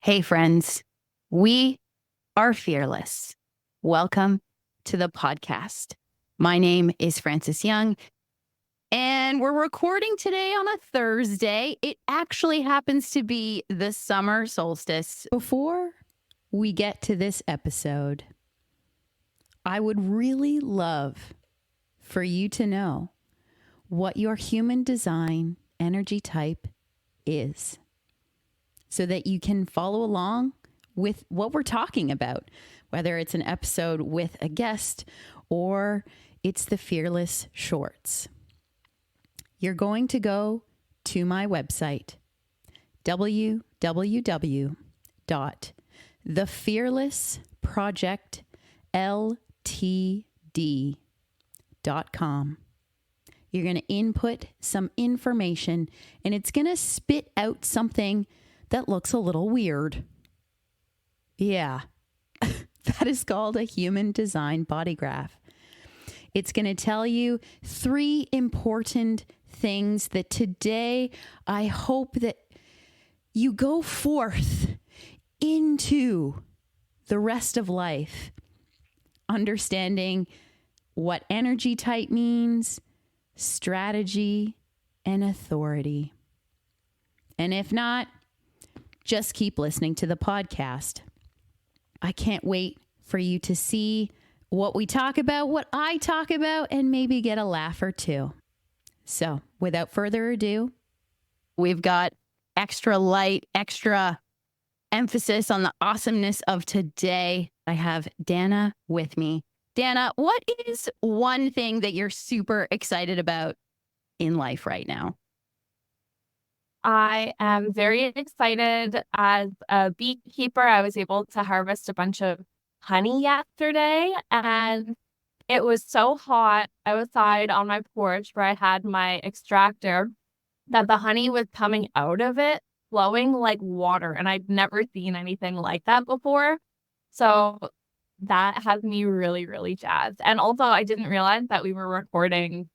Hey, friends, we are fearless. Welcome to the podcast. My name is Frances Young, and we're recording today on a Thursday. It actually happens to be the summer solstice. Before we get to this episode, I would really love for you to know what your human design energy type is, so that you can follow along with what we're talking about, whether it's an episode with a guest or it's the Fearless Shorts. You're going to go to my website, www.thefearlessprojectltd.com. You're going to input some information, and it's going to spit out something that looks a little weird. Yeah, that is called a human design body graph. It's going to tell you 3 important things that today I hope that you go forth into the rest of life, understanding what energy type means, strategy, and authority. And if not, just keep listening to the podcast. I can't wait for you to see what we talk about, what I talk about, and maybe get a laugh or two. So without further ado, we've got extra light, extra emphasis on the awesomeness of today. I have Dana with me. Dana, what is one thing that you're super excited about in life right now? I am very excited. As a beekeeper, I was able to harvest a bunch of honey yesterday, and it was so hot outside on my porch where I had my extractor that the honey was coming out of it, flowing like water, and I'd never seen anything like that before. So that has me really, really jazzed. And also, I didn't realize that we were recording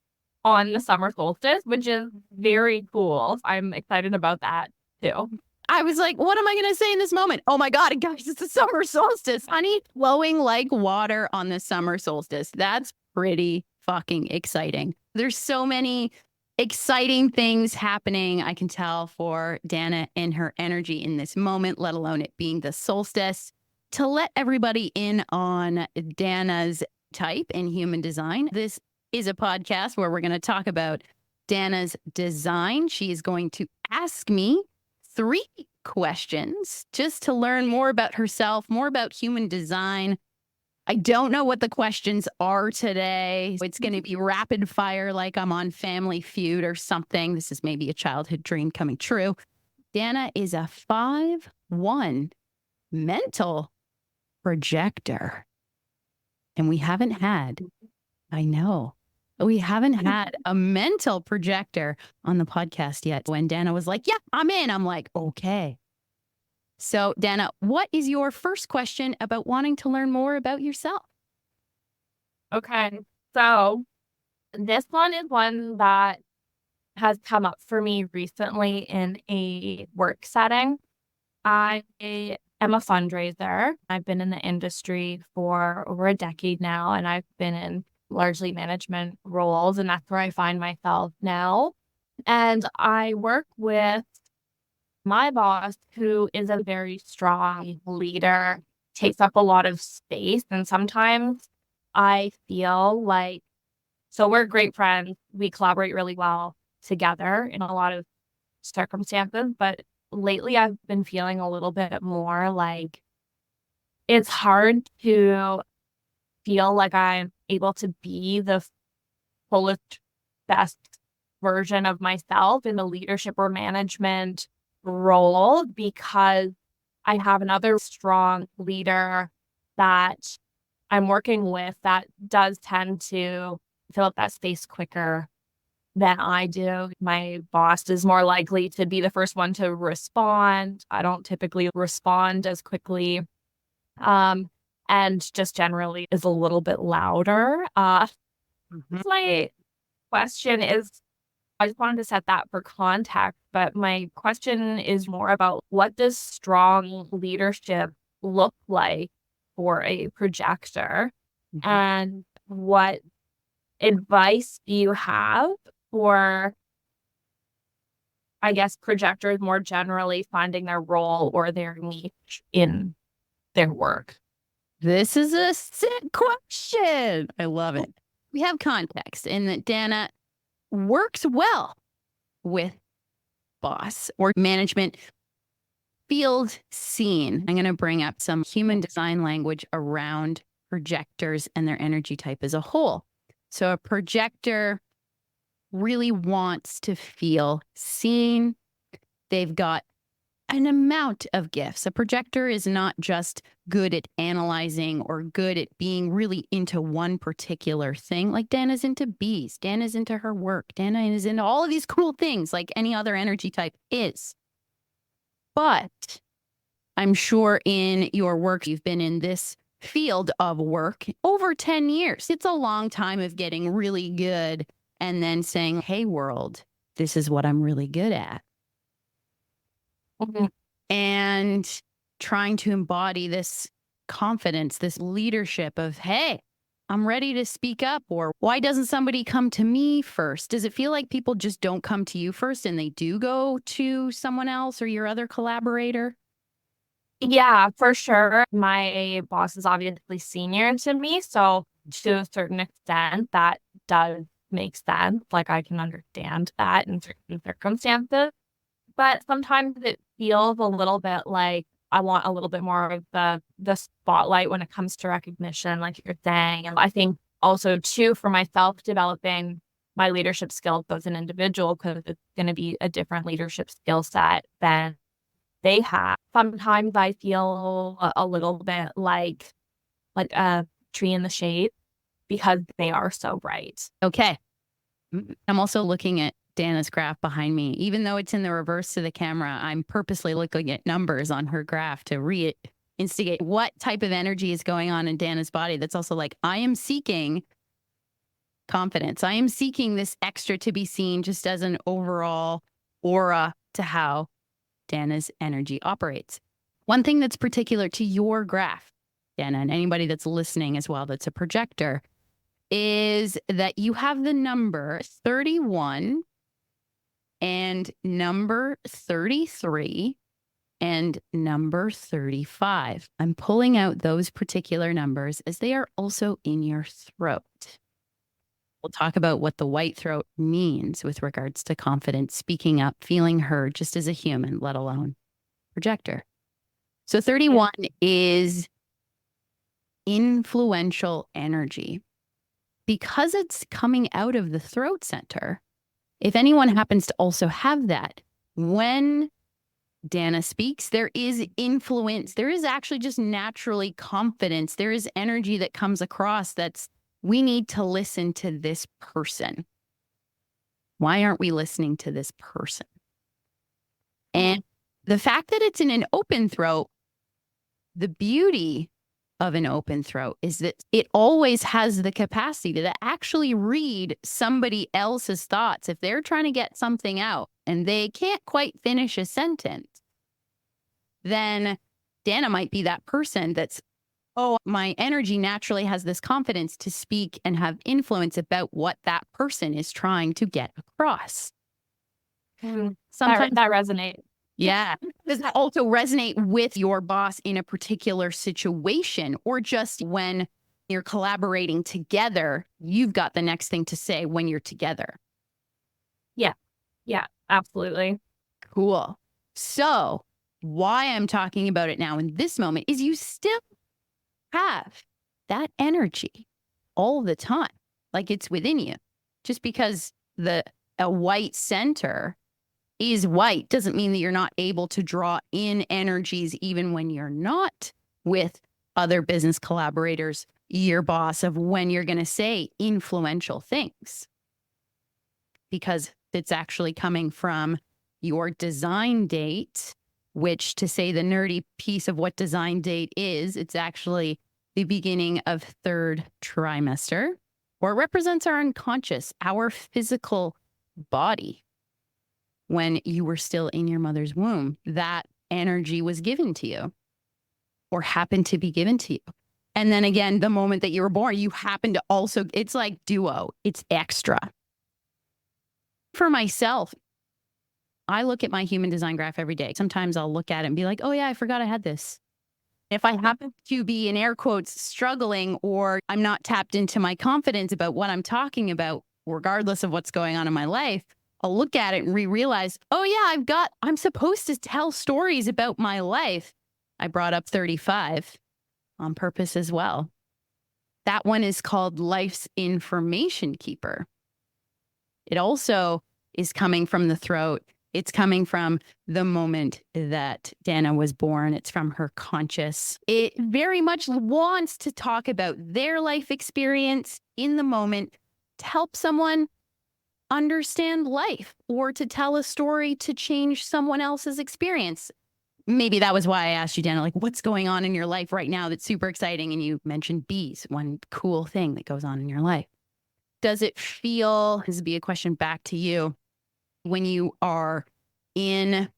on the summer solstice, which is very cool. I'm excited about that too. I was like, what am I going to say in this moment? Oh my God, guys, it's the summer solstice. Honey flowing like water on the summer solstice. That's pretty fucking exciting. There's so many exciting things happening, I can tell, for Dana and her energy in this moment, let alone it being the solstice. To let everybody in on Dana's type in human design, this is a podcast where we're going to talk about Dana's design. She is going to ask me 3 questions just to learn more about herself, more about human design. I don't know what the questions are today. It's going to be rapid fire, like I'm on Family Feud or something. This is maybe a childhood dream coming true. Dana is a 5/1 mental projector. And we haven't had a mental projector on the podcast yet. When Dana was like, yeah, I'm in, I'm like, okay. So Dana, what is your first question about wanting to learn more about yourself? Okay, so this one is one that has come up for me recently in a work setting. I am a fundraiser. I've been in the industry for over a decade now, and I've been in largely management roles, and that's where I find myself now. And I work with my boss, who is a very strong leader, takes up a lot of space, and sometimes I feel like, so we're great friends. We collaborate really well together in a lot of circumstances, but lately I've been feeling a little bit more like it's hard to feel like I'm able to be the fullest, best version of myself in the leadership or management role, because I have another strong leader that I'm working with that does tend to fill up that space quicker than I do. My boss is more likely to be the first one to respond. I don't typically respond as quickly. And just generally is a little bit louder. My question is, I just wanted to set that for context, but my question is more about what does strong leadership look like for a projector? Mhm. And what advice do you have for, I guess, projectors more generally finding their role or their niche in their work? This is a sick question. I love it. We have context in that Dana works well with boss or management field scene. I'm going to bring up some human design language around projectors and their energy type as a whole. So a projector really wants to feel seen. They've got an amount of gifts. A projector is not just good at analyzing or good at being really into one particular thing. Like Dana's into bees, Dana's into her work, Dana is into all of these cool things like any other energy type is. But I'm sure in your work, you've been in this field of work over 10 years. It's a long time of getting really good and then saying, hey, world, this is what I'm really good at. Mhm. And trying to embody this confidence, this leadership of, hey, I'm ready to speak up. Or why doesn't somebody come to me first? Does it feel like people just don't come to you first and they do go to someone else or your other collaborator? Yeah, for sure. My boss is obviously senior to me, so to a certain extent, that does make sense. Like, I can understand that in certain circumstances. But sometimes it feels a little bit like I want a little bit more of the spotlight when it comes to recognition, like you're saying. And I think also too for myself developing my leadership skills as an individual, because it's going to be a different leadership skill set than they have. Sometimes I feel a little bit like a tree in the shade because they are so bright. Okay. I'm also looking at Dana's graph behind me. Even though it's in the reverse to the camera, I'm purposely looking at numbers on her graph to reinstigate what type of energy is going on in Dana's body. That's also like, I am seeking confidence. I am seeking this extra to be seen just as an overall aura to how Dana's energy operates. One thing that's particular to your graph, Dana, and anybody that's listening as well that's a projector, is that you have the number 31 and number 33 and number 35. I'm pulling out those particular numbers as they are also in your throat. We'll talk about what the white throat means with regards to confidence, speaking up, feeling heard just as a human, let alone projector. So 31 is influential energy. Because it's coming out of the throat center, if anyone happens to also have that, when Dana speaks, there is influence. There is actually just naturally confidence. There is energy that comes across that's, we need to listen to this person. Why aren't we listening to this person? And the fact that it's in an open throat, the beauty of an open throat is that it always has the capacity to actually read somebody else's thoughts. If they're trying to get something out and they can't quite finish a sentence, then Dana might be that person that's, oh, my energy naturally has this confidence to speak and have influence about what that person is trying to get across. Sometimes that resonates. Yeah. Does that also resonate with your boss in a particular situation, or just when you're collaborating together, you've got the next thing to say when you're together? Yeah. Yeah, absolutely. Cool. So why I'm talking about it now in this moment is you still have that energy all the time. Like it's within you. Just because a white center is white doesn't mean that you're not able to draw in energies even when you're not with other business collaborators, your boss, of when you're going to say influential things. Because it's actually coming from your design date, which, to say the nerdy piece of what design date is, it's actually the beginning of third trimester, or it represents our unconscious, our physical body when you were still in your mother's womb. That energy was given to you or happened to be given to you. And then again, the moment that you were born, you happen to also, it's like duo, it's extra. For myself, I look at my human design graph every day. Sometimes I'll look at it and be like, oh yeah, I forgot I had this. If I happen to be, in air quotes, struggling, or I'm not tapped into my confidence about what I'm talking about, regardless of what's going on in my life, I'll look at it and realize, oh yeah, I'm supposed to tell stories about my life. I brought up 35 on purpose as well. That one is called Life's Information Keeper. It also is coming from the throat. It's coming from the moment that Dana was born. It's from her conscious. It very much wants to talk about their life experience in the moment to help someone understand life or to tell a story to change someone else's experience. Maybe that was why I asked you, Dana, like, what's going on in your life right now that's super exciting? And you mentioned bees, one cool thing that goes on in your life. Does it feel, this would be a question back to you, when you are in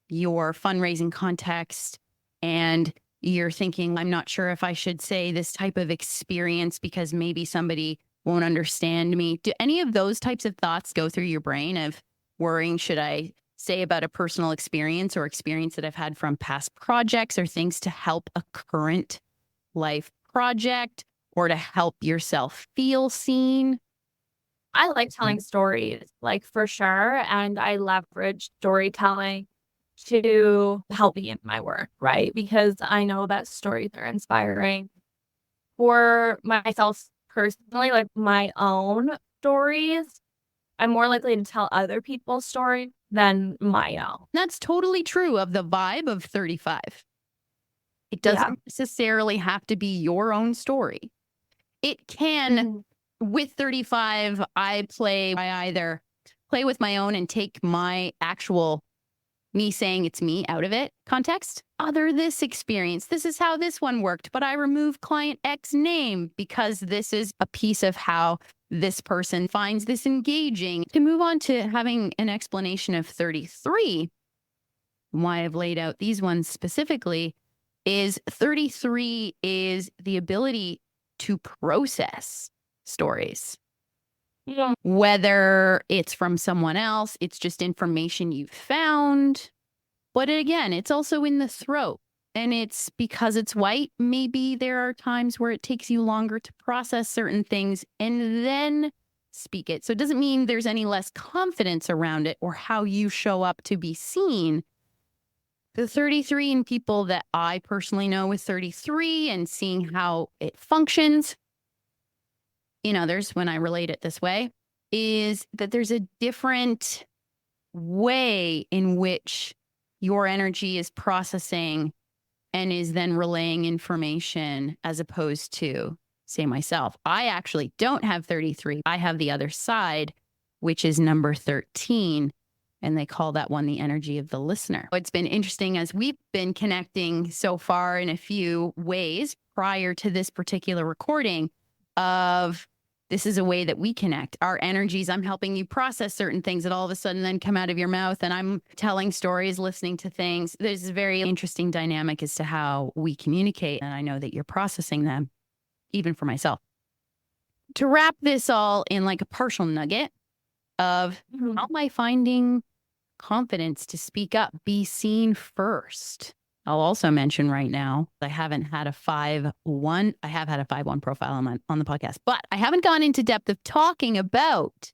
your fundraising context and you're thinking, I'm not sure if I should say this type of experience because maybe somebody won't understand me. Do any of those types of thoughts go through your brain of worrying, should I say about a personal experience or experience that I've had from past projects or things to help a current life project or to help yourself feel seen? I like telling stories, like for sure. And I leverage storytelling to help me in my work, right? Because I know that stories are inspiring. For myself personally, like my own stories, I'm more likely to tell other people's stories than my own. That's totally true of the vibe of 35. It doesn't necessarily have to be your own story. It can, with 35, I either play with my own and take my actual me saying it's me out of it context. Other this experience, this is how this one worked, but I removed client X name because this is a piece of how this person finds this engaging. To move on to having an explanation of 33, why I've laid out these ones specifically, is 33 is the ability to process stories. Yeah. Whether it's from someone else, it's just information you found. But again, it's also in the throat. And it's because it's white. Maybe there are times where it takes you longer to process certain things and then speak it. So it doesn't mean there's any less confidence around it or how you show up to be seen. The 33 and people that I personally know with 33 and seeing how it functions in others when I relate it this way is that there's a different way in which your energy is processing and is then relaying information as opposed to, say, myself. I actually don't have 33. I have the other side, which is number 13. And they call that one the energy of the listener. It's been interesting as we've been connecting so far in a few ways prior to this particular recording of this is a way that we connect. Our energies, I'm helping you process certain things that all of a sudden then come out of your mouth and I'm telling stories, listening to things. There's a very interesting dynamic as to how we communicate. And I know that you're processing them, even for myself. To wrap this all in like a partial nugget of how am I finding confidence to speak up, be seen first. I'll also mention right now, I haven't had a 5-1. I have had a 5-1 profile on the podcast, but I haven't gone into depth of talking about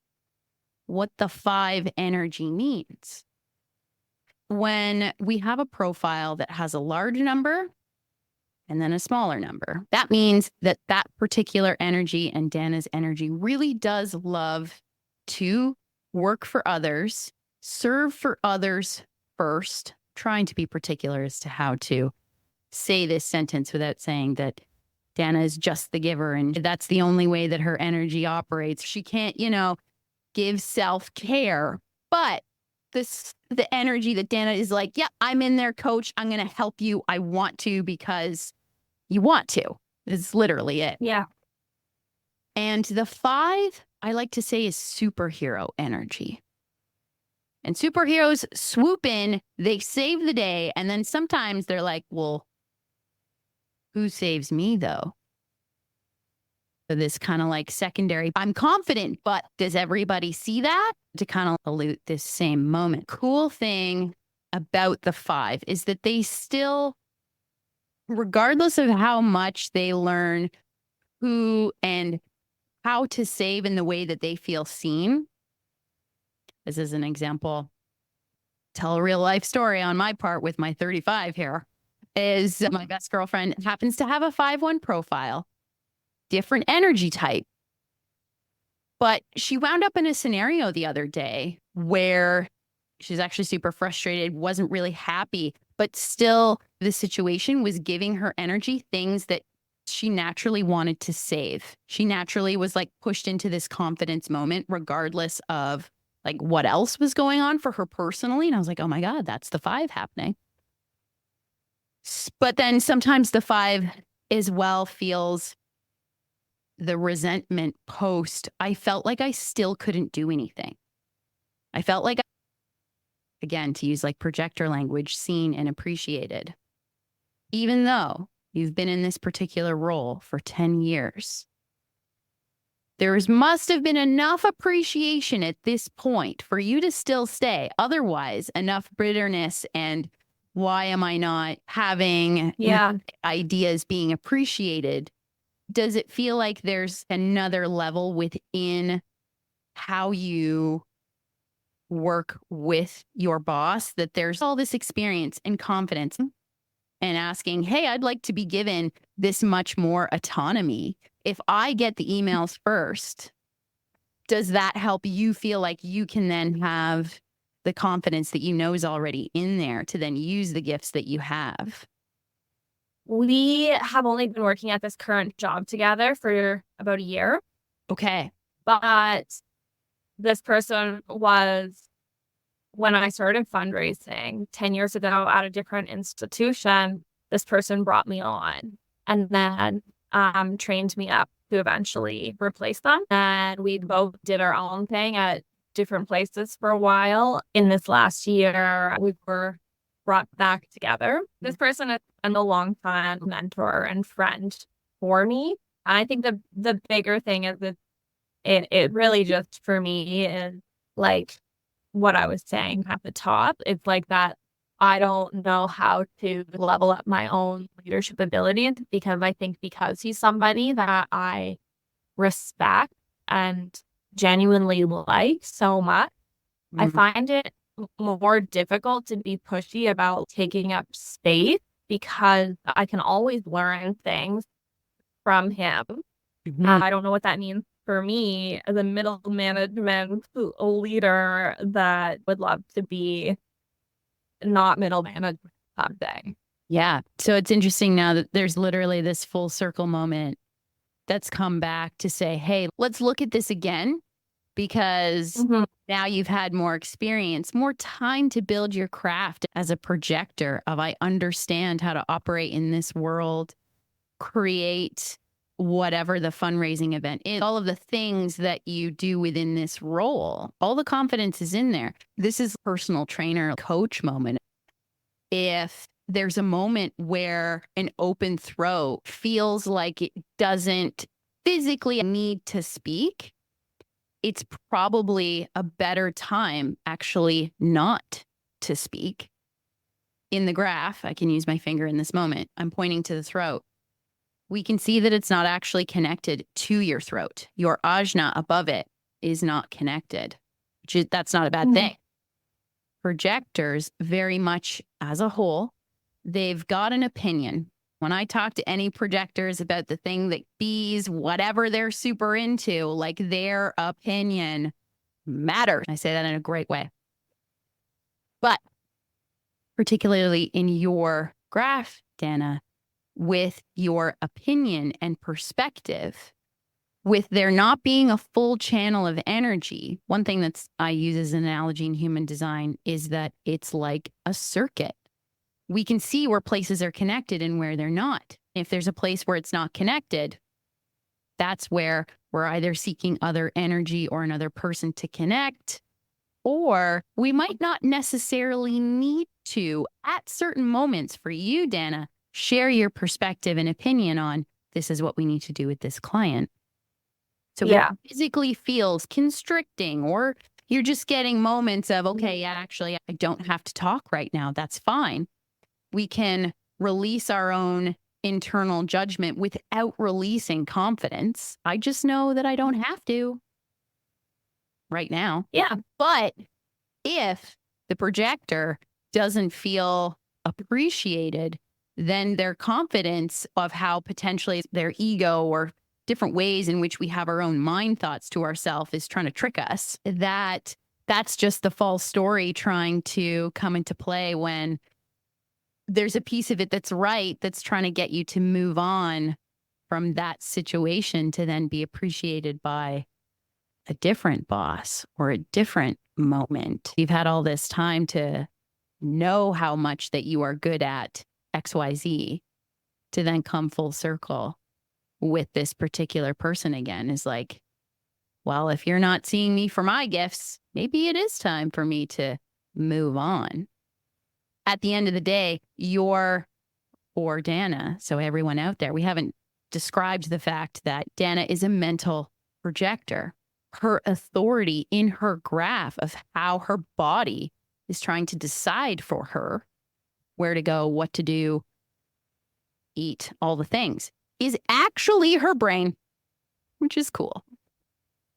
what the 5 energy means. When we have a profile that has a large number and then a smaller number, that means that that particular energy and Dana's energy really does love to work for others, serve for others first, trying to be particular as to how to say this sentence without saying that Dana is just the giver and that's the only way that her energy operates. She can't, give self-care, but the energy that Dana is like, yeah, I'm in there, coach. I'm going to help you. I want to because you want to. It's literally it. Yeah. And the 5 I like to say is superhero energy. And superheroes swoop in, they save the day, and then sometimes they're like, well, who saves me though? So this kind of like secondary, I'm confident, but does everybody see that? To kind of elude this same moment. Cool thing about the 5 is that they still, regardless of how much they learn who and how to save in the way that they feel seen. This is an example. Tell a real life story on my part with my 35 here. Is my best girlfriend happens to have a 5-1 profile, different energy type. But she wound up in a scenario the other day where she's actually super frustrated, wasn't really happy, but still the situation was giving her energy things that she naturally wanted to save. She naturally was like pushed into this confidence moment, regardless of like what else was going on for her personally. And I was like, oh my God, that's the 5 happening. But then sometimes the 5 as well feels the resentment post. I felt like I still couldn't do anything. I felt like, again, to use like projector language, seen and appreciated. Even though you've been in this particular role for 10 years, there must have been enough appreciation at this point for you to still stay. Otherwise, enough bitterness and why am I not having ideas being appreciated? Does it feel like there's another level within how you work with your boss, that there's all this experience and confidence and asking, hey, I'd like to be given this much more autonomy. If I get the emails first, does that help you feel like you can then have the confidence that you know is already in there to then use the gifts that you have? We have only been working at this current job together for about a year. Okay. But this person was, when I started fundraising 10 years ago at a different institution, this person brought me on and then trained me up to eventually replace them. And we both did our own thing at different places for a while. In this last year, we were brought back together. This person has been a long time mentor and friend for me. I think the bigger thing is that it really just for me is like what I was saying at the top. It's like that I don't know how to level up my own leadership abilities because I think because he's somebody that I respect and genuinely like so much, I find it more difficult to be pushy about taking up space because I can always learn things from him. I don't know what that means for me as a middle management leader that would love to be not middle management someday. Yeah. So it's interesting now that there's literally this full circle moment that's come back to say, hey, let's look at this again because now you've had more experience, more time to build your craft as a projector of I understand how to operate in this world, create whatever the fundraising event is, all of the things that you do within this role, all the confidence is in there. This is personal trainer coach moment. If there's a moment where an open throat feels like it doesn't physically need to speak, it's probably a better time actually not to speak. In the graph, I can use my finger in this moment. I'm pointing to the throat. We can see that it's not actually connected to your throat. Your ajna above it is not connected. That's not a bad thing. Projectors, very much as a whole, they've got an opinion. When I talk to any projectors about the thing that bees, whatever they're super into, like their opinion matters. I say that in a great way. But particularly in your graph, Dana, with your opinion and perspective, with there not being a full channel of energy, one thing that's I use as an analogy in human design is that it's like a circuit. We can see where places are connected and where they're not. If there's a place where it's not connected, That's where we're either seeking other energy or another person to connect, or we might not necessarily need to, at certain moments for you, Dana, share your perspective and opinion on this is what we need to do with this client. So if it physically feels constricting, or you're just getting moments of, okay, yeah, actually, I don't have to talk right now. That's fine. We can release our own internal judgment without releasing confidence. I just know that I don't have to right now. Yeah. But if the projector doesn't feel appreciated, then their confidence of how potentially their ego or different ways in which we have our own mind thoughts to ourselves is trying to trick us, that's just the false story trying to come into play when there's a piece of it that's right, that's trying to get you to move on from that situation to then be appreciated by a different boss or a different moment. You've had all this time to know how much that you are good at XYZ, to then come full circle with this particular person again is like, well, if you're not seeing me for my gifts, maybe it is time for me to move on. At the end of the day, or Dana, so everyone out there, we haven't described the fact that Dana is a mental projector. Her authority in her graph of how her body is trying to decide for her where to go, what to do, eat, all the things, is actually her brain, which is cool.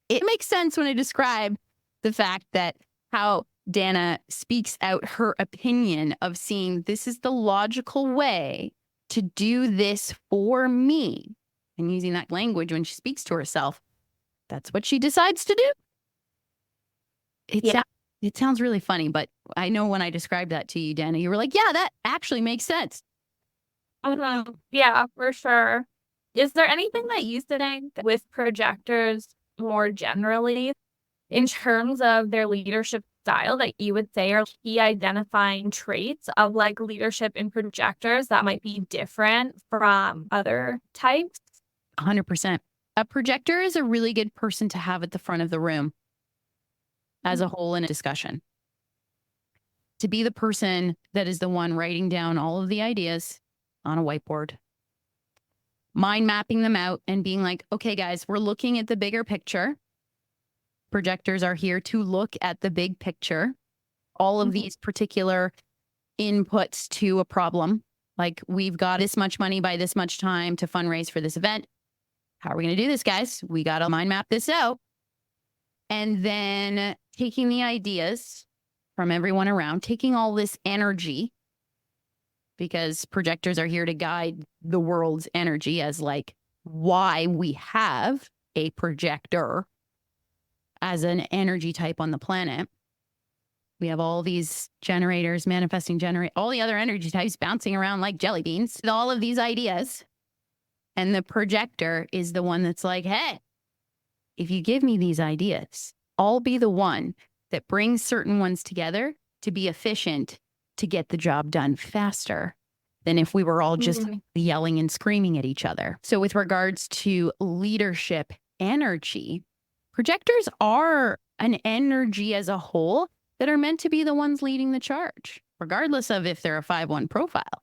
It makes sense when I describe the fact that how Dana speaks out her opinion of seeing this is the logical way to do this for me, and using that language when she speaks to herself. That's what she decides to do. It sounds really funny, but I know when I described that to you, Dana, you were like, yeah, that actually makes sense. Yeah, for sure. Is there anything that you think with projectors more generally in terms of their leadership style that you would say are key identifying traits of like leadership in projectors that might be different from other types? 100%. A projector is a really good person to have at the front of the room as a whole in a discussion. To be the person that is the one writing down all of the ideas on a whiteboard, mind mapping them out and being like, okay, guys, we're looking at the bigger picture. Projectors are here to look at the big picture. All of these particular inputs to a problem, like we've got this much money by this much time to fundraise for this event. How are we going to do this, guys? We got to mind map this out. And then taking the ideas from everyone around, taking all this energy, because projectors are here to guide the world's energy as like why we have a projector as an energy type on the planet. We have all these generators, manifesting all the other energy types bouncing around like jelly beans, all of these ideas. And the projector is the one that's like, hey, if you give me these ideas, I'll be the one that brings certain ones together to be efficient, to get the job done faster than if we were all just yelling and screaming at each other. So with regards to leadership energy, projectors are an energy as a whole that are meant to be the ones leading the charge, regardless of if they're a 5-1 profile.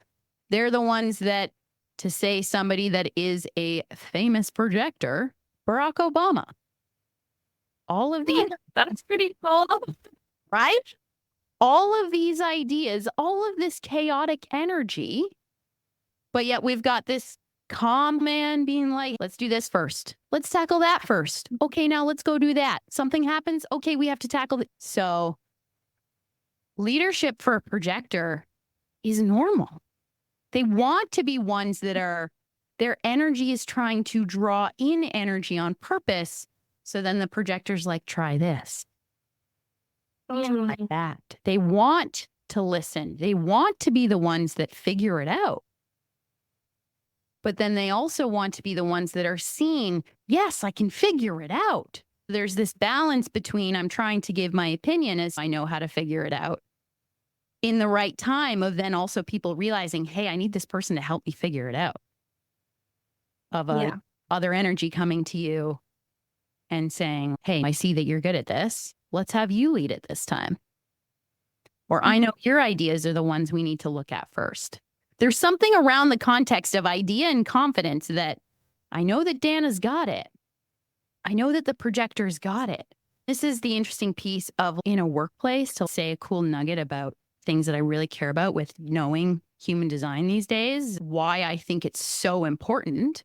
They're the ones that, to say somebody that is a famous projector, Barack Obama. All of these, that's pretty cool, right? All of these ideas, all of this chaotic energy, but yet we've got this calm man being like, let's do this first. Let's tackle that first. Okay, now let's go do that. Something happens. Okay, we have to tackle it. So leadership for a projector is normal. They want to be ones that are, their energy is trying to draw in energy on purpose. So then the projector's like, try this. Like that. They want to listen. They want to be the ones that figure it out. But then they also want to be the ones that are seeing, yes, I can figure it out. There's this balance between I'm trying to give my opinion as I know how to figure it out in the right time of then also people realizing, hey, I need this person to help me figure it out. Of a other energy coming to you and saying, hey, I see that you're good at this. Let's have you lead it this time. Or I know your ideas are the ones we need to look at first. There's something around the context of idea and confidence that I know that Dana's got it. I know that the projector's got it. This is the interesting piece of in a workplace to say a cool nugget about things that I really care about with knowing human design these days, why I think it's so important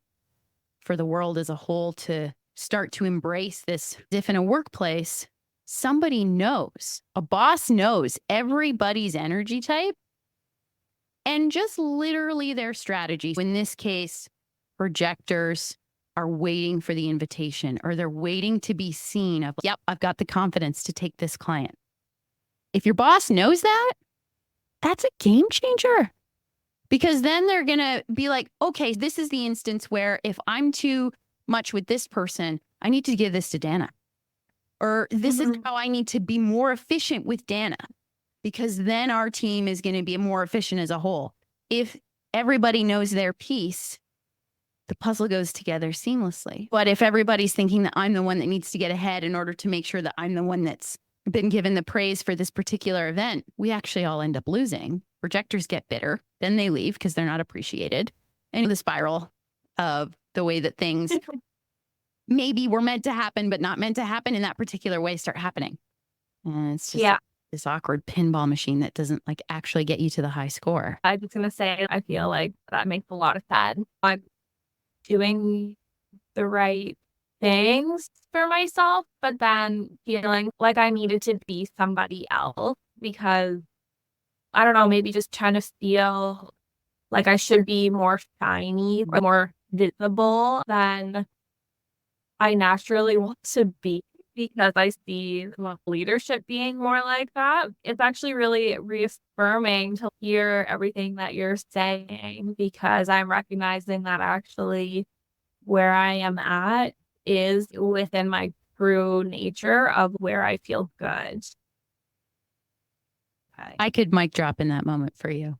for the world as a whole to start to embrace this. If in a workplace, somebody knows, a boss knows everybody's energy type and just literally their strategy. In this case, projectors are waiting for the invitation or they're waiting to be seen of, yep, I've got the confidence to take this client. If your boss knows that, that's a game changer. Because then they're going to be like, okay, this is the instance where if I'm too much with this person, I need to give this to Dana. Or this is how I need to be more efficient with Dana. Because then our team is going to be more efficient as a whole. If everybody knows their piece, the puzzle goes together seamlessly. But if everybody's thinking that I'm the one that needs to get ahead in order to make sure that I'm the one that's been given the praise for this particular event, we actually all end up losing. Projectors get bitter, then they leave because they're not appreciated. And the spiral of the way that things maybe were meant to happen, but not meant to happen in that particular way start happening. And it's just this awkward pinball machine that doesn't like actually get you to the high score. I was going to say, I feel like that makes a lot of sense. I'm doing the right things for myself, but then feeling like I needed to be somebody else because I don't know, maybe just trying to feel like I should be more shiny or more visible than I naturally want to be because I see leadership being more like that. It's actually really reaffirming to hear everything that you're saying because I'm recognizing that actually where I am at is within my true nature of where I feel good. I could mic drop in that moment for you.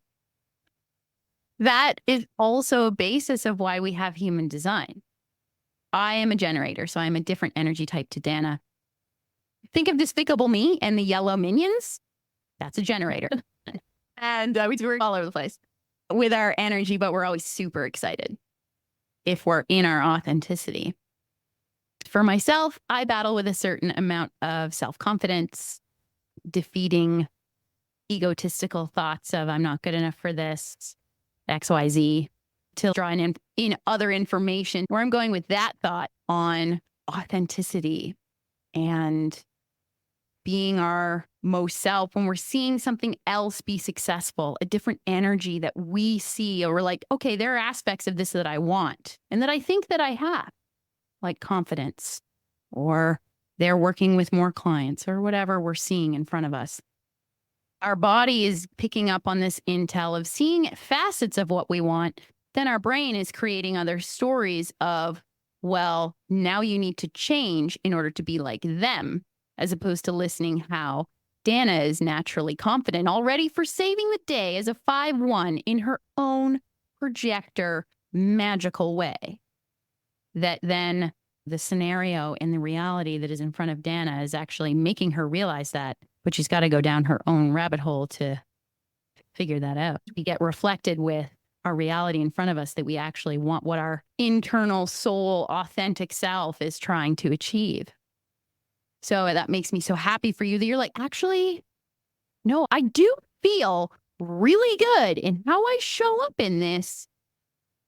That is also a basis of why we have human design. I am a generator, so I'm a different energy type to Dana. Think of Despicable Me and the yellow minions. That's a generator. And we're all over the place with our energy, but we're always super excited if we're in our authenticity. For myself, I battle with a certain amount of self-confidence, defeating egotistical thoughts of I'm not good enough for this, XYZ, to draw in other information where I'm going with that thought on authenticity and being our most self when we're seeing something else be successful, a different energy that we see, or we're like, okay, there are aspects of this that I want and that I think that I have, like confidence, or they're working with more clients or whatever we're seeing in front of us. Our body is picking up on this intel of seeing facets of what we want. Then our brain is creating other stories of, well, now you need to change in order to be like them, as opposed to listening how Dana is naturally confident already for saving the day as a 5-1 in her own projector magical way. That then the scenario and the reality that is in front of Dana is actually making her realize that, but she's got to go down her own rabbit hole to figure that out. We get reflected with our reality in front of us that we actually want what our internal soul, authentic self is trying to achieve. So that makes me so happy for you that you're like, actually, no, I do feel really good in how I show up in this.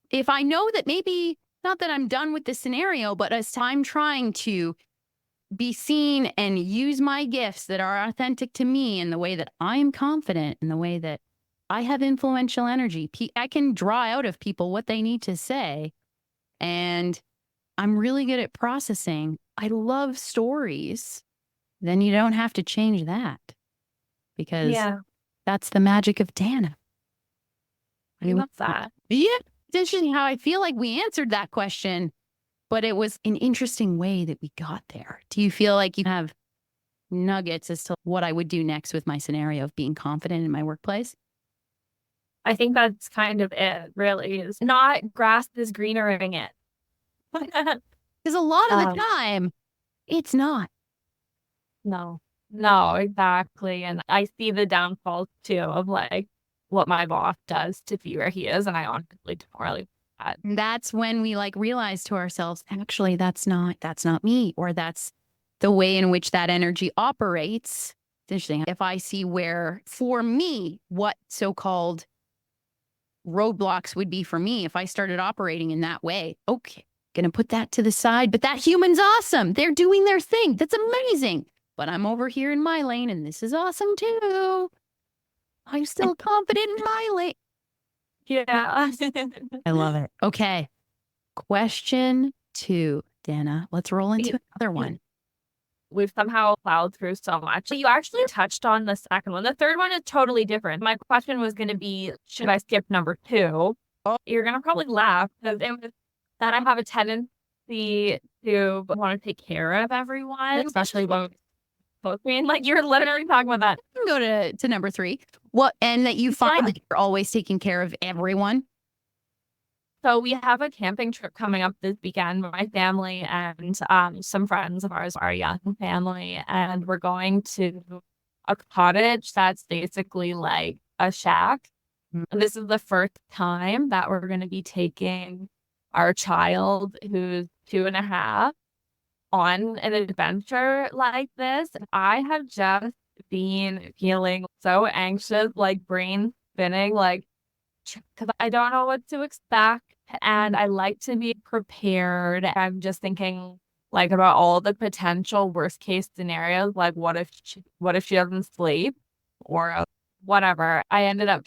If I know that maybe not that I'm done with the scenario, but as I'm trying to be seen and use my gifts that are authentic to me in the way that I'm confident, in the way that I have influential energy. I can draw out of people what they need to say. And I'm really good at processing. I love stories. Then you don't have to change that because that's the magic of Dana. I love that. Yeah. It's interesting how I feel like we answered that question, but it was an interesting way that we got there. Do you feel like you have nuggets as to what I would do next with my scenario of being confident in my workplace? I think that's kind of it, really, is not grass is greener in it. Because a lot of the time, it's not. No, no, exactly. And I see the downfalls too of like what my boss does to be where he is. And I honestly don't really that. And that's when we like realize to ourselves, actually, that's not me, or that's the way in which that energy operates. It's interesting. If I see where, for me, what so-called roadblocks would be for me if I started operating in that way, okay, gonna put that to the side. But that human's awesome. They're doing their thing. That's amazing. But I'm over here in my lane, and this is awesome too. I'm still confident in my lane. Yeah. I love it. Okay. Question 2, Dana. Let's roll into another one. We've somehow plowed through so much. You actually touched on the second one. The third one is totally different. My question was going to be, should I skip number 2? Oh. You're going to probably laugh because it was that I have a tendency to want to take care of everyone, especially when both me and like you're literally talking about that. You can go to number 3. What, and that you find that you're always taking care of everyone. So we have a camping trip coming up this weekend with my family and some friends of ours, our young family, and we're going to a cottage that's basically like a shack. Mm-hmm. This is the first time that we're going to be taking our child, who's 2.5, on an adventure like this. I have just been feeling so anxious, like brain spinning, like, because I don't know what to expect. And I like to be prepared. I'm just thinking like about all the potential worst case scenarios. Like what if she doesn't sleep or whatever. I ended up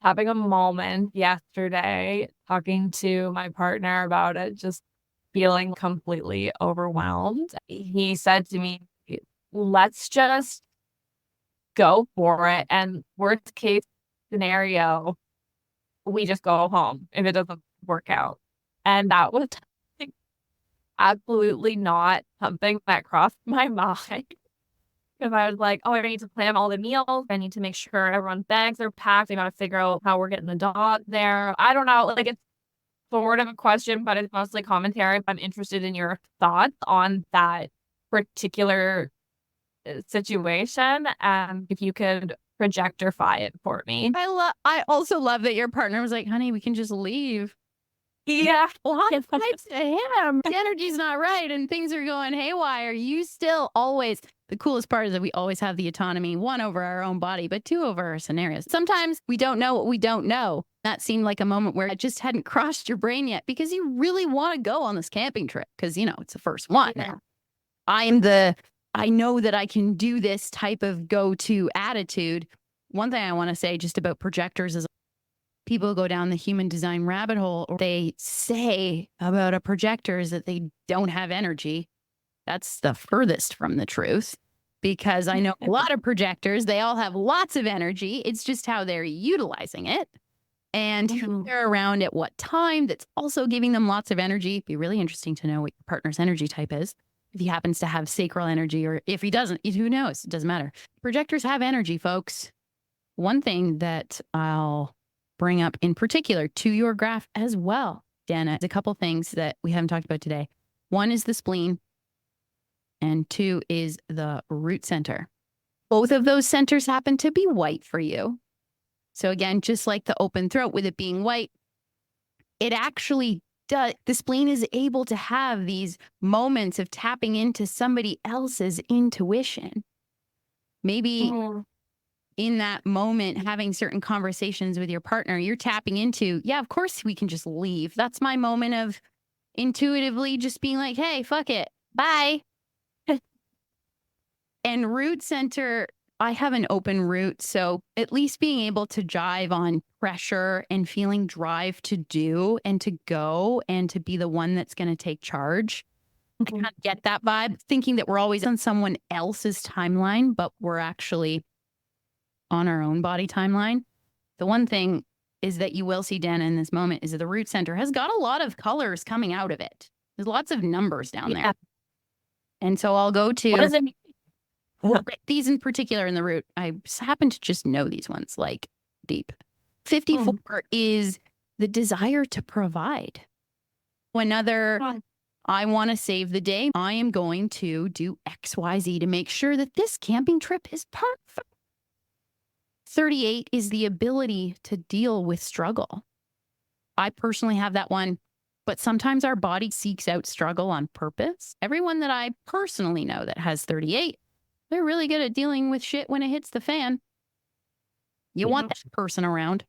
having a moment yesterday talking to my partner about it, just feeling completely overwhelmed. He said to me, let's just go for it. And worst case scenario, we just go home if it doesn't work out. And that was absolutely not something that crossed my mind. Because I was like, oh, I need to plan all the meals. I need to make sure everyone's bags are packed. I got to figure out how we're getting the dog there. I don't know. Like, it's sort of a question, but it's mostly commentary. I'm interested in your thoughts on that particular situation. If you could projectify it for me. I also love that your partner was like, honey, we can just leave. Yeah. Well, I to him. The energy's not right and things are going haywire. You still always, the coolest part is that we always have the autonomy, 1, over our own body, but 2, over our scenarios. Sometimes we don't know what we don't know. That seemed like a moment where it just hadn't crossed your brain yet because you really want to go on this camping trip because, it's the first one. Yeah. I know that I can do this type of go-to attitude. One thing I want to say just about projectors is people go down the human design rabbit hole, or they say about a projector is that they don't have energy. That's the furthest from the truth, because I know a lot of projectors, they all have lots of energy. It's just how they're utilizing it. And who they're around at what time, that's also giving them lots of energy. It'd be really interesting to know what your partner's energy type is. If he happens to have sacral energy, or if he doesn't, who knows? It doesn't matter. Projectors have energy, folks. One thing that I'll bring up in particular to your graph as well, Dana, is a couple things that we haven't talked about today. 1 is the spleen, and 2 is the root center. Both of those centers happen to be white for you. So again, just like the open throat, with it being white, it actually does. The spleen is able to have these moments of tapping into somebody else's intuition. Maybe in that moment, having certain conversations with your partner, you're tapping into, yeah, of course we can just leave. That's my moment of intuitively just being like, hey, fuck it. Bye. And root center, I have an open root. So at least being able to jive on pressure and feeling drive to do and to go and to be the one that's going to take charge. I kind of get that vibe, thinking that we're always on someone else's timeline, but we're actually on our own body timeline. The one thing is that you will see, Dana, in this moment is that the root center has got a lot of colors coming out of it. There's lots of numbers down there. And so I'll go to... What does it mean? These in particular in the root, I happen to just know these ones like deep. 54 is the desire to provide. Another I want to save the day. I am going to do XYZ to make sure that this camping trip is perfect. 38 is the ability to deal with struggle. I personally have that one, but sometimes our body seeks out struggle on purpose. Everyone that I personally know that has 38, they're really good at dealing with shit when it hits the fan. You want that person around.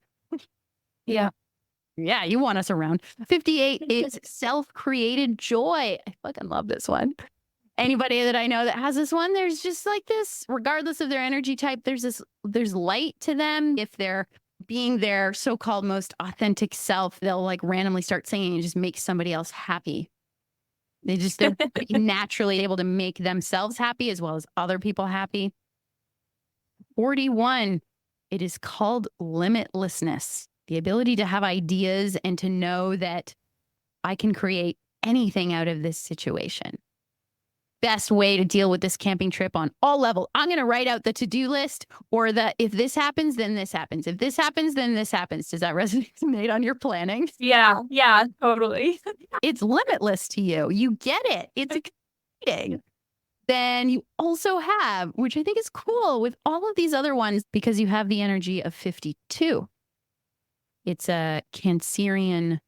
Yeah. Yeah, you want us around. 58 is self-created joy. I fucking love this one. Anybody that I know that has this one, there's just like this, regardless of their energy type, there's light to them. If they're being their so-called most authentic self, they'll like randomly start singing and just make somebody else happy. They're naturally able to make themselves happy as well as other people happy. 41, it is called limitlessness. The ability to have ideas and to know that I can create anything out of this situation. Best way to deal with this camping trip on all levels. I'm going to write out the to-do list or the if this happens, then this happens. If this happens, then this happens. Does that resonate on your planning? Yeah, totally. It's limitless to you. You get it. It's exciting. Then you also have, which I think is cool with all of these other ones, because you have the energy of 52. It's a Cancerian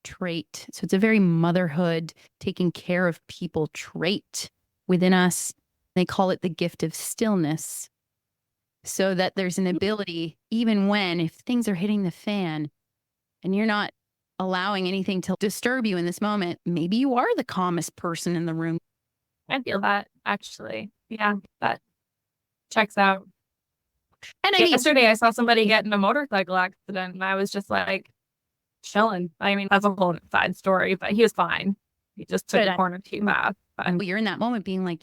trait. So it's a very motherhood, taking care of people trait within us. They call it the gift of stillness. So that there's an ability, even when, if things are hitting the fan and you're not allowing anything to disturb you in this moment, maybe you are the calmest person in the room. I feel that, actually. Yeah, that checks out. And yesterday I saw somebody get in a motorcycle accident and I was just like chilling. I mean, that's a whole side story, but he was fine. He just took a corner too fast. But you're in that moment being like,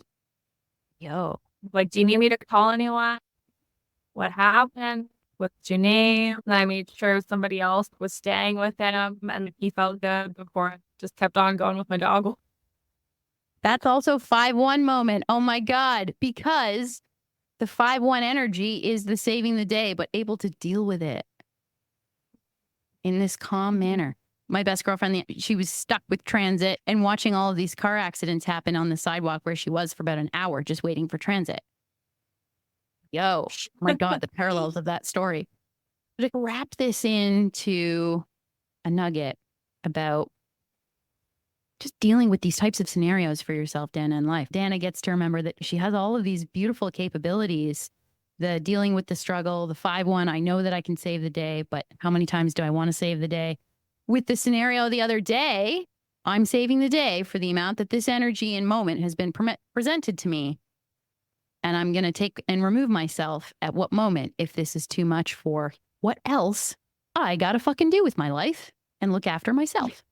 yo. Like, do you need me to call anyone? What happened? What's your name? And I made sure somebody else was staying with him and he felt good before I just kept on going with my dog. That's also 5-1 moment. Oh my God. Because the 5-1 energy is the saving the day, but able to deal with it in this calm manner. My best girlfriend, she was stuck with transit and watching all of these car accidents happen on the sidewalk where she was for about an hour just waiting for transit. Yo, my God, the parallels of that story. But to wrap this into a nugget about just dealing with these types of scenarios for yourself, Dana, in life. Dana gets to remember that she has all of these beautiful capabilities, the dealing with the struggle, the 5-1. I know that I can save the day, but how many times do I want to save the day? With the scenario the other day, I'm saving the day for the amount that this energy and moment has been presented to me. And I'm going to take and remove myself at what moment if this is too much for what else I got to fucking do with my life and look after myself.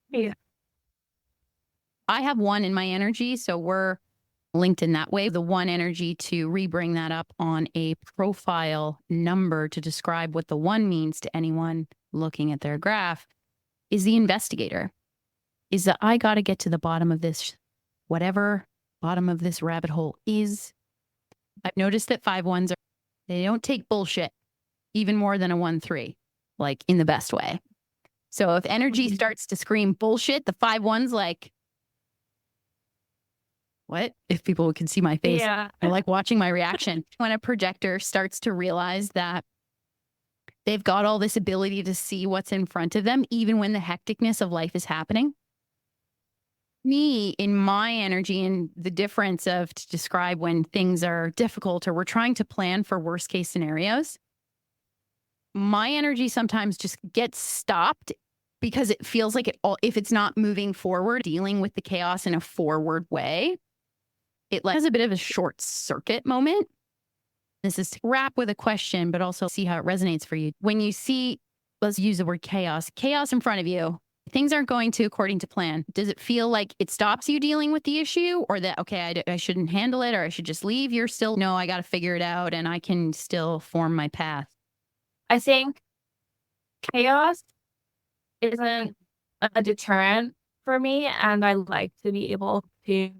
Yeah. I have 1 in my energy, so we're linked in that way. The 1 energy to re-bring that up on a profile number to describe what the 1 means to anyone looking at their graph is the investigator. Is that I got to get to the bottom of this, whatever bottom of this rabbit hole is. I've noticed that 5-1s they don't take bullshit even more than a 1-3, like in the best way. So if energy starts to scream bullshit, the 5-1's like, what? If people can see my face, I like watching my reaction. When a projector starts to realize that they've got all this ability to see what's in front of them, even when the hecticness of life is happening. Me, in my energy, and the difference of to describe when things are difficult or we're trying to plan for worst case scenarios, my energy sometimes just gets stopped because it feels like if it's not moving forward, dealing with the chaos in a forward way, it has a bit of a short circuit moment. This is to wrap with a question, but also see how it resonates for you. When you see, let's use the word chaos in front of you, things aren't going according to plan. Does it feel like it stops you dealing with the issue, or that, okay, I shouldn't handle it, or I should just leave? You're still, no, I got to figure it out and I can still form my path. I think chaos isn't a deterrent for me, and I like to be able to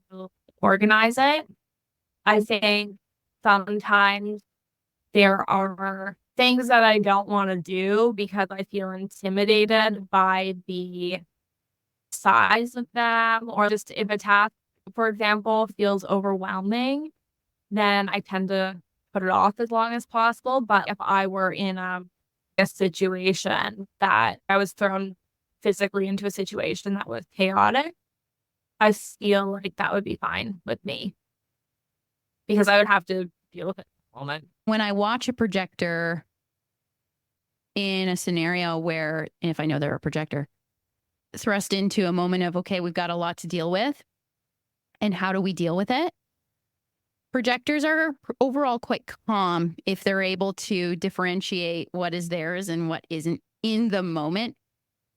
organize it. I think sometimes there are things that I don't want to do because I feel intimidated by the size of them, or just if a task, for example, feels overwhelming, then I tend to put it off as long as possible. But if I were in a situation that I was thrown physically into a situation that was chaotic, I feel like that would be fine with me because I would have to deal with it at the moment. When I watch a projector in a scenario where, and if I know they're a projector, thrust into a moment of, okay, we've got a lot to deal with, and how do we deal with it? Projectors are overall quite calm if they're able to differentiate what is theirs and what isn't in the moment.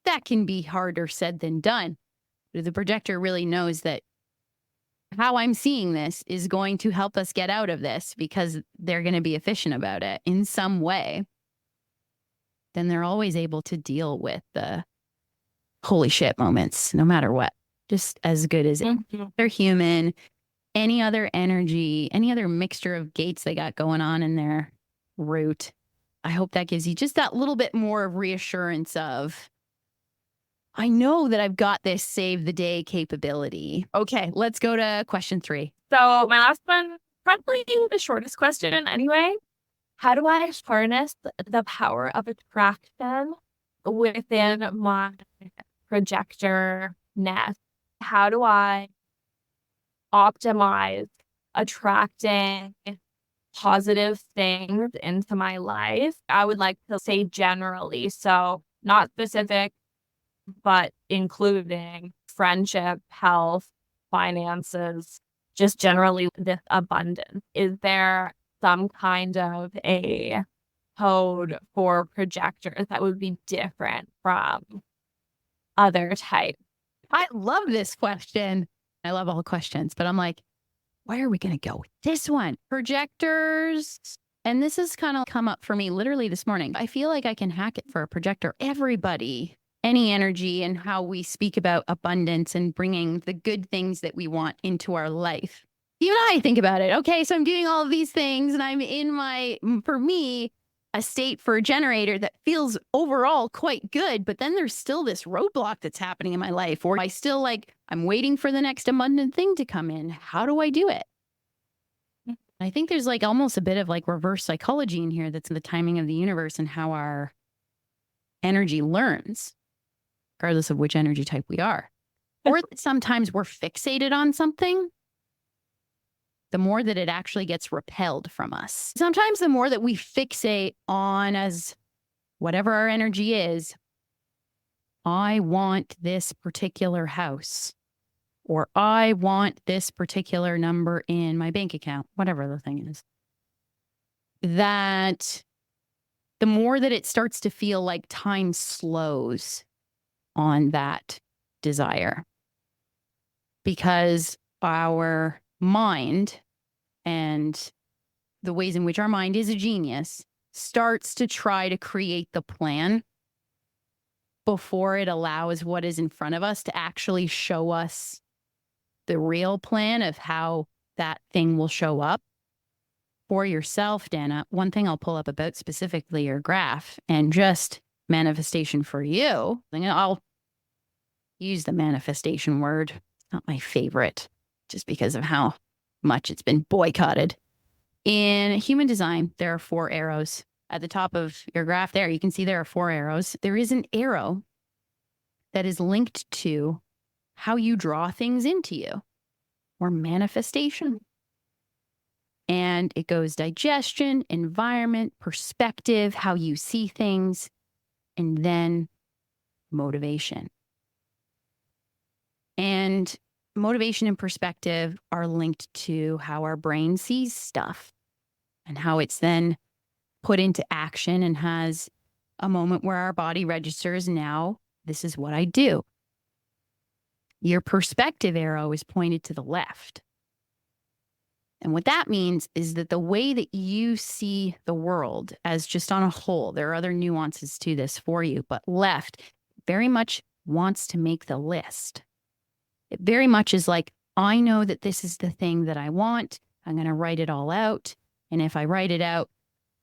That can be harder said than done. But the projector really knows that how I'm seeing this is going to help us get out of this because they're going to be efficient about it in some way. Then they're always able to deal with the holy shit moments, no matter what. Just as good as they're human. Any other energy, any other mixture of gates they got going on in their root. I hope that gives you just that little bit more of reassurance of, I know that I've got this save the day capability. Okay, let's go to question 3. So my last one, probably the shortest question anyway. How do I harness the power of attraction within my projector nest? How do I optimize attracting positive things into my life? I would like to say generally, so not specific, but including friendship, health, finances, just generally this abundance. Is there some kind of a code for projectors that would be different from other types? I love this question. I love all the questions, but I'm like, where are we going to go with this one? Projectors. And this has kind of come up for me literally this morning. I feel like I can hack it for a projector. Everybody, any energy and how we speak about abundance and bringing the good things that we want into our life. Even I think about it. Okay, so I'm doing all of these things and I'm in my, for me, a state for a generator that feels overall quite good, but then there's still this roadblock that's happening in my life, or I still like, I'm waiting for the next abundant thing to come in. How do I do it? I think there's like almost a bit of like reverse psychology in here that's the timing of the universe and how our energy learns, regardless of which energy type we are. Or sometimes we're fixated on something, the more that it actually gets repelled from us. Sometimes the more that we fixate on as whatever our energy is, I want this particular house, or I want this particular number in my bank account, whatever the thing is, that the more that it starts to feel like time slows on that desire, because our mind and the ways in which our mind is a genius starts to try to create the plan before it allows what is in front of us to actually show us the real plan of how that thing will show up. For yourself, Dana, one thing I'll pull up about specifically your graph and just manifestation for you, I'll use the manifestation word. It's not my favorite, just because of how much it's been boycotted. In human design, there are 4 arrows. At the top of your graph there, you can see there are 4 arrows. There is an arrow that is linked to how you draw things into you, or manifestation. And it goes digestion, environment, perspective, how you see things, and then motivation. And motivation and perspective are linked to how our brain sees stuff and how it's then put into action and has a moment where our body registers, now this is what I do. Your perspective arrow is pointed to the left. And what that means is that the way that you see the world as just on a whole, there are other nuances to this for you, but left very much wants to make the list. It very much is like, I know that this is the thing that I want. I'm going to write it all out. And if I write it out,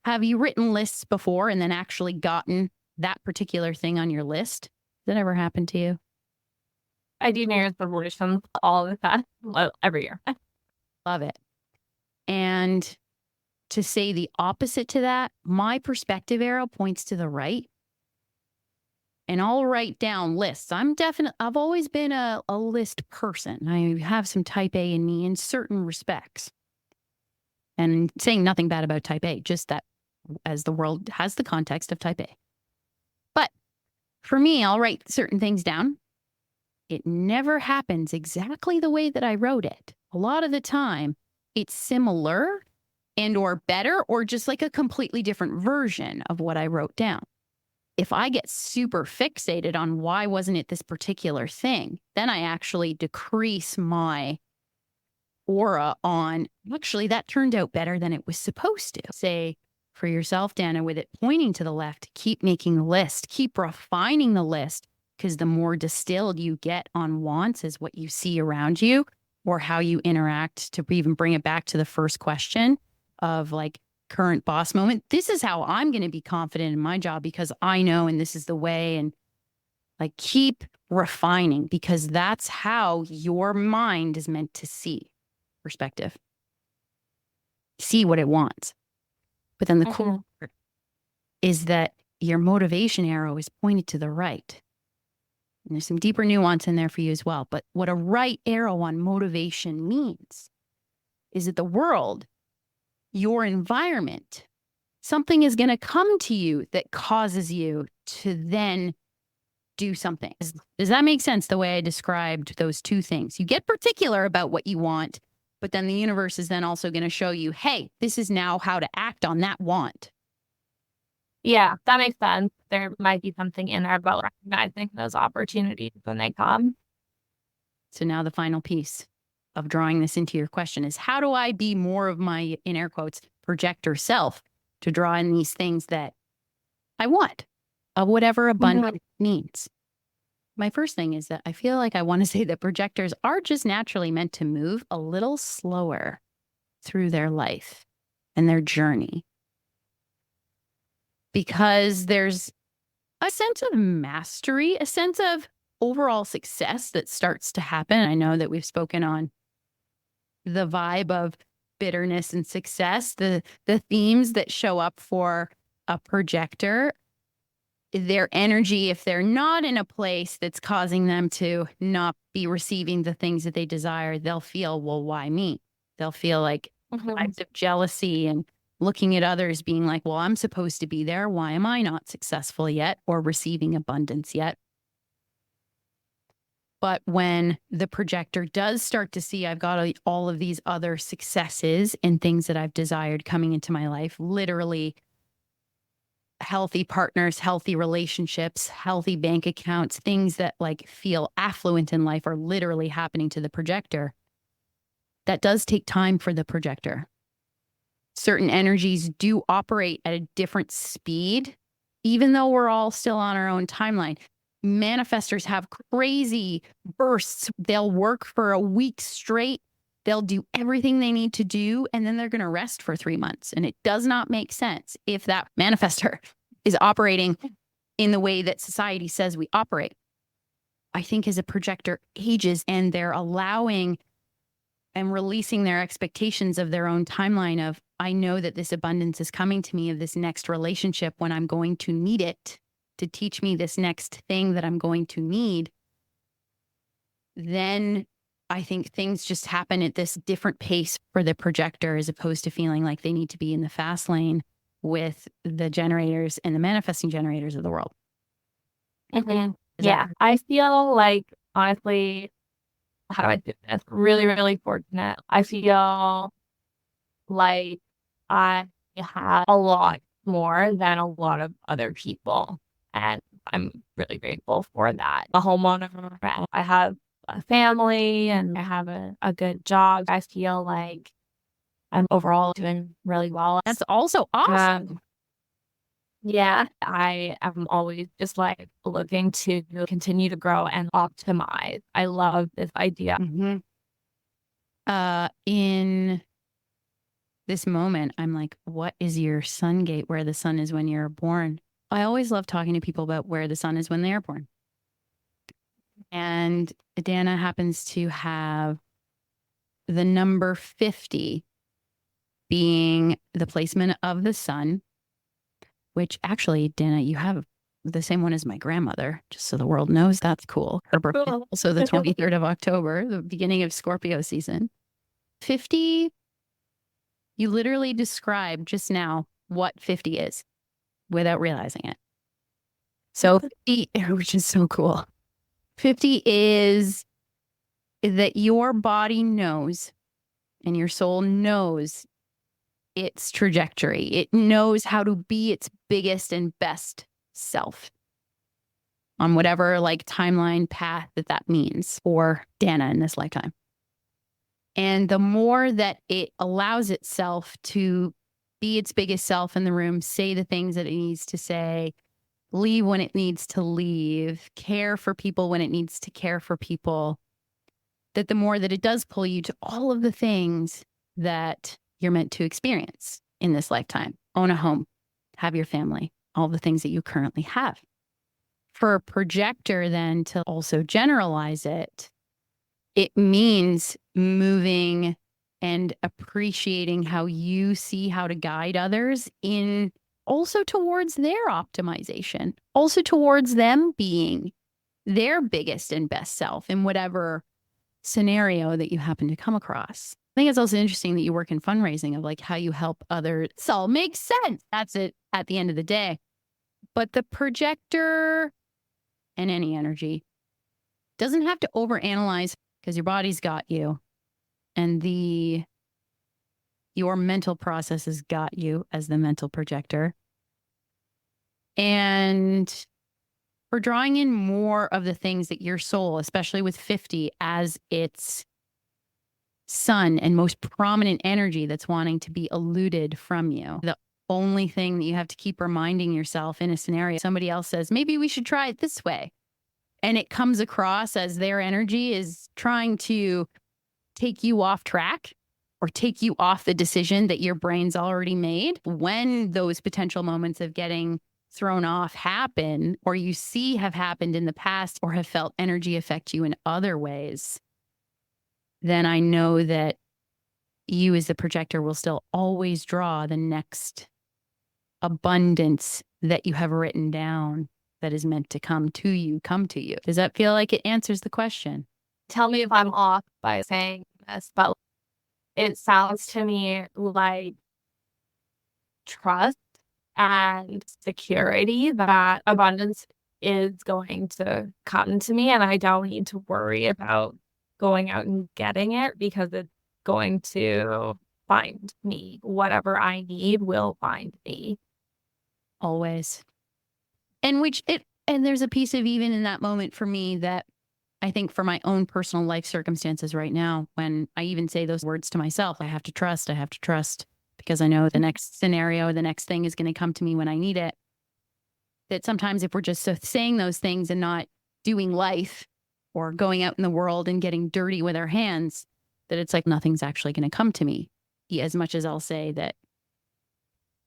have you written lists before and then actually gotten that particular thing on your list? Has that ever happened to you? I do New Year's resolutions all the time, every year. Love it. And to say the opposite to that, my perspective arrow points to the right. And I'll write down lists. I've always been a list person. I have some type A in me in certain respects. And saying nothing bad about type A, just that as the world has the context of type A. But for me, I'll write certain things down. It never happens exactly the way that I wrote it. A lot of the time, it's similar and or better, or just like a completely different version of what I wrote down. If I get super fixated on why wasn't it this particular thing, then I actually decrease my aura on, actually, that turned out better than it was supposed to. Say for yourself, Dana, with it pointing to the left, keep making the list, keep refining the list, because the more distilled you get on wants is what you see around you or how you interact, to even bring it back to the first question of like current boss moment. This is how I'm going to be confident in my job because I know, and this is the way. And like, keep refining, because that's how your mind is meant to see perspective, see what it wants. But then the cool part is that your motivation arrow is pointed to the right. And there's some deeper nuance in there for you as well. But what a right arrow on motivation means is that the world, your environment, something is going to come to you that causes you to then do something. Does that make sense, the way I described those two things? You get particular about what you want, but then the universe is then also going to show you, hey, this is now how to act on that want. Yeah, that makes sense. There might be something in there about recognizing those opportunities when they come. So now the final piece of drawing this into your question is, how do I be more of my, in air quotes, projector self to draw in these things that I want, of whatever abundance means? My first thing is that I feel like I want to say that projectors are just naturally meant to move a little slower through their life and their journey, because there's a sense of mastery, a sense of overall success that starts to happen. I know that we've spoken on the vibe of bitterness and success, the themes that show up for a projector. Their energy, if they're not in a place that's causing them to not be receiving the things that they desire, they'll feel, well, why me? They'll feel like acts of jealousy and looking at others being like, well, I'm supposed to be there. Why am I not successful yet or receiving abundance yet? But when the projector does start to see, I've got all of these other successes and things that I've desired coming into my life, literally healthy partners, healthy relationships, healthy bank accounts, things that like feel affluent in life are literally happening to the projector. That does take time for the projector. Certain energies do operate at a different speed, even though we're all still on our own timeline. Manifestors have crazy bursts. They'll work for a week straight. They'll do everything they need to do, and then they're going to rest for 3 months. And it does not make sense if that manifestor is operating in the way that society says we operate. I think as a projector ages and they're allowing and releasing their expectations of their own timeline of, I know that this abundance is coming to me of this next relationship when I'm going to need it to teach me this next thing that I'm going to need, then I think things just happen at this different pace for the projector, as opposed to feeling like they need to be in the fast lane with the generators and the manifesting generators of the world. Yeah, I feel like, honestly, how do I do this? Really, really fortunate. I feel like I have a lot more than a lot of other people. And I'm really grateful for that. A homeowner, I have a family, and I have a good job. I feel like I'm overall doing really well. That's also awesome. Yeah, I am always just like looking to continue to grow and optimize. I love this idea. In this moment, I'm like, what is your sun gate, where the sun is when you're born? I always love talking to people about where the sun is when they are born. And Dana happens to have the number 50 being the placement of the sun, which actually, Dana, you have the same one as my grandmother, just so the world knows. That's cool. Her birthday Cool. also the 23rd of October, the beginning of Scorpio season. 50, you literally described just now what 50 is without realizing it. So 50, which is so cool. 50 is that your body knows and your soul knows its trajectory. It knows how to be its biggest and best self on whatever like timeline path that means for Dana in this lifetime. And the more that it allows itself to be its biggest self in the room, say the things that it needs to say, leave when it needs to leave, care for people when it needs to care for people, that the more that it does pull you to all of the things that you're meant to experience in this lifetime. Own a home, have your family, all the things that you currently have. For a projector, then, to also generalize it, it means moving and appreciating how you see how to guide others in also towards their optimization, also towards them being their biggest and best self in whatever scenario that you happen to come across. I think it's also interesting that you work in fundraising of like how you help others. This all makes sense. That's it at the end of the day. But the projector and any energy doesn't have to overanalyze because your body's got you and your mental process has got you as the mental projector. And we're drawing in more of the things that your soul, especially with 50 as its sun and most prominent energy that's wanting to be eluded from you. The only thing that you have to keep reminding yourself in a scenario, somebody else says, maybe we should try it this way. And it comes across as their energy is trying to take you off track or take you off the decision that your brain's already made. When those potential moments of getting thrown off happen, or you see have happened in the past or have felt energy affect you in other ways, then I know that you as the projector will still always draw the next abundance that you have written down that is meant to come to you. Does that feel like it answers the question? Tell me if I'm off by saying this, but it sounds to me like trust and security that abundance is going to come to me and I don't need to worry about going out and getting it because it's going to find me. Whatever I need will find me. Always. And there's a piece of even in that moment for me that I think for my own personal life circumstances right now, when I even say those words to myself, I have to trust because I know the next scenario, the next thing is going to come to me when I need it. That sometimes if we're just saying those things and not doing life or going out in the world and getting dirty with our hands, that it's like nothing's actually going to come to me. As much as I'll say that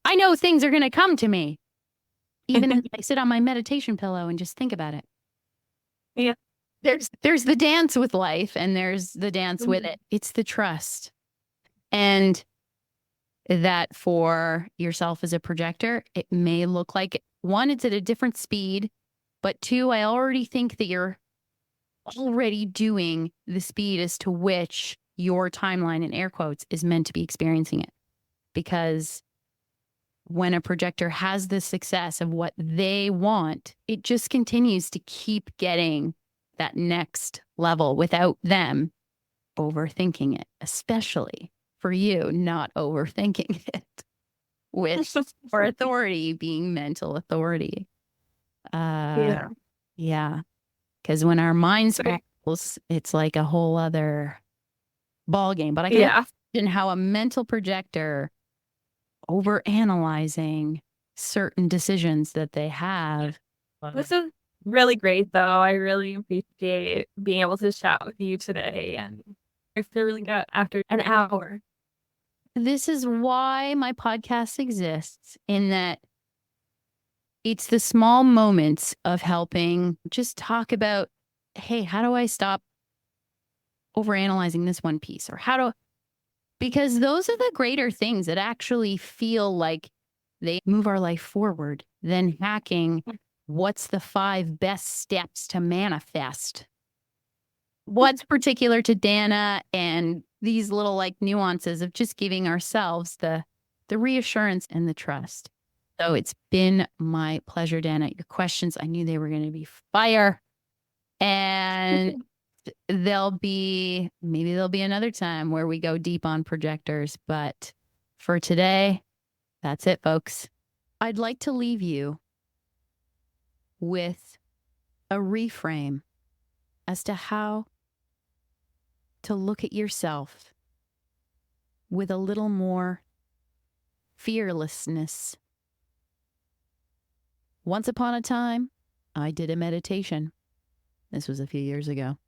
I know things are going to come to me. Even if I sit on my meditation pillow and just think about it. Yeah. There's the dance with life and there's the dance with it. It's the trust. And that for yourself as a projector, it may look like, one, it's at a different speed, but two, I already think that you're already doing the speed as to which your timeline in air quotes is meant to be experiencing it. Because when a projector has the success of what they want, it just continues to keep getting that next level without them overthinking it, especially for you not overthinking it with or authority being mental authority. Yeah. Because when our mind spirals, it's like a whole other ball game. But I can imagine how a mental projector overanalyzing certain decisions that they have. This is really great, though. I really appreciate being able to chat with you today, and I feel really good after an hour. This is why my podcast exists, in that it's the small moments of helping just talk about hey, how do I stop overanalyzing this one piece? Or because those are the greater things that actually feel like they move our life forward than hacking what's the 5 best steps to manifest. What's particular to Dana and these little like nuances of just giving ourselves the reassurance and the trust. So it's been my pleasure, Dana. Your questions, I knew they were going to be fire. And maybe there'll be another time where we go deep on projectors. But for today, that's it, folks. I'd like to leave you with a reframe as to how to look at yourself with a little more fearlessness. Once upon a time, I did a meditation. This was a few years ago.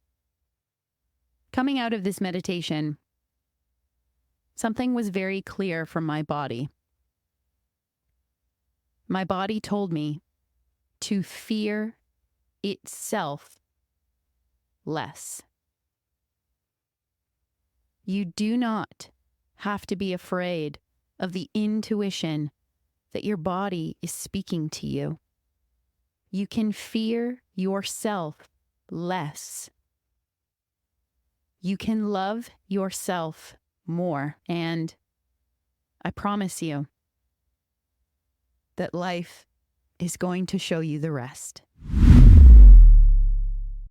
Coming out of this meditation, something was very clear from my body. My body told me to fear itself less. You do not have to be afraid of the intuition that your body is speaking to you. You can fear yourself less. You can love yourself more. And I promise you that life is going to show you the rest.